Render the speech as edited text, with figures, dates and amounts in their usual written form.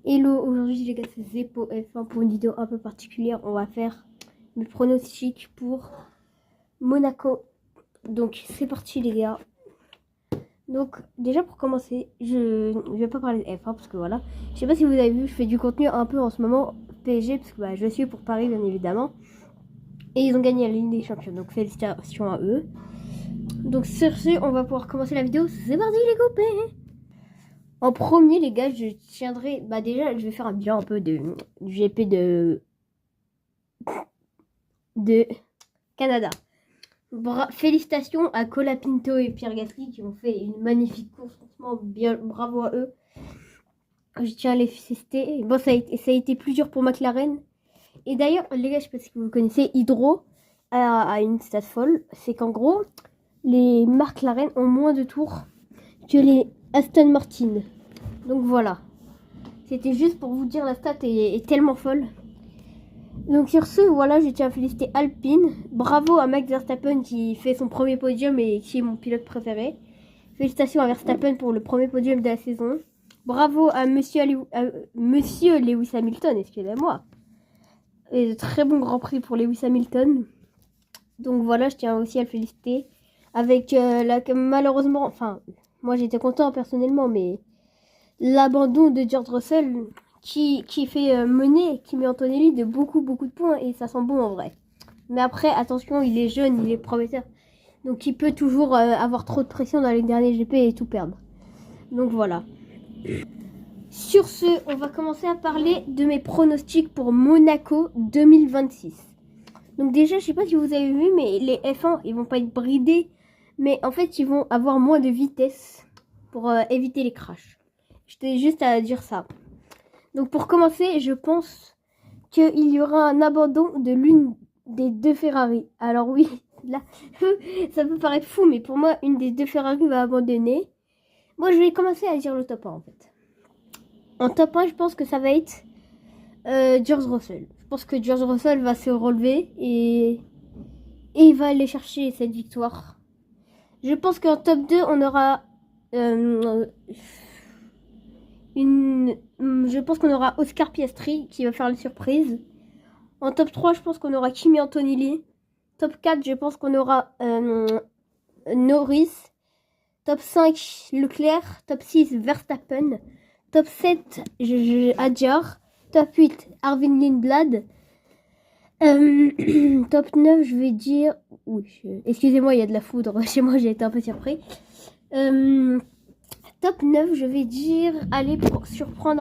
Hello, aujourd'hui les gars, c'est Zeppo F1 pour une vidéo un peu particulière. On va faire mes pronostics pour Monaco. Donc c'est parti les gars. Donc déjà pour commencer, je vais pas parler de F1 parce que voilà. Je sais pas si vous avez vu, je fais du contenu un peu en ce moment PSG parce que je suis pour Paris bien évidemment. Et ils ont gagné la Ligue des Champions, donc félicitations à eux. Donc sur ce, on va pouvoir commencer la vidéo. C'est parti les copains. En premier, les gars, je tiendrai. Déjà, je vais faire un bilan un peu du GP de Canada. Félicitations à Colapinto et Pierre Gasly qui ont fait une magnifique course. Franchement, bien, bravo à eux. Je tiens à les féliciter. Bon, ça a été plus dur pour McLaren. Et d'ailleurs, les gars, je sais pas si vous connaissez, Hydro a une stat folle. C'est qu'en gros, les McLaren ont moins de tours que les Aston Martin. Donc voilà. C'était juste pour vous dire, la stat est tellement folle. Donc sur ce, voilà, je tiens à féliciter Alpine. Bravo à Max Verstappen qui fait son premier podium et qui est mon pilote préféré. Félicitations à Verstappen pour le premier podium de la saison. Bravo à Monsieur Lewis Hamilton, excusez-moi. Et de très bon Grand Prix pour Lewis Hamilton. Donc voilà, je tiens aussi à le féliciter. Avec malheureusement, enfin, moi j'étais content personnellement, mais l'abandon de George Russell qui fait mener Kimi Antonelli de beaucoup de points et ça sent bon en vrai. Mais après, attention, il est jeune, il est prometteur. Donc il peut toujours avoir trop de pression dans les derniers GP et tout perdre. Donc voilà. Sur ce, on va commencer à parler de mes pronostics pour Monaco 2026. Donc déjà, je sais pas si vous avez vu, mais les F1, ils vont pas être bridés. Mais en fait, ils vont avoir moins de vitesse pour éviter les crashs. J'étais juste à dire ça. Donc pour commencer, je pense qu'il y aura un abandon de l'une des deux Ferrari. Alors oui, là, ça peut paraître fou, mais pour moi, une des deux Ferrari va abandonner. Moi, je vais commencer à dire le top 1 en fait. En top 1, je pense que ça va être George Russell. Je pense que George Russell va se relever et il va aller chercher cette victoire. Je pense qu'en top 2, on aura je pense qu'on aura Oscar Piastri qui va faire la surprise. En top 3, je pense qu'on aura Kimi Antonelli. Top 4, je pense qu'on aura Norris. Top 5, Leclerc. Top 6, Verstappen. Top 7, Adjar. Top 8, Arvin Lindblad. Top 9, je vais dire... Oui, excusez-moi, il y a de la foudre chez moi, j'ai été un peu surpris. Top 9, je vais dire... Allez, pour surprendre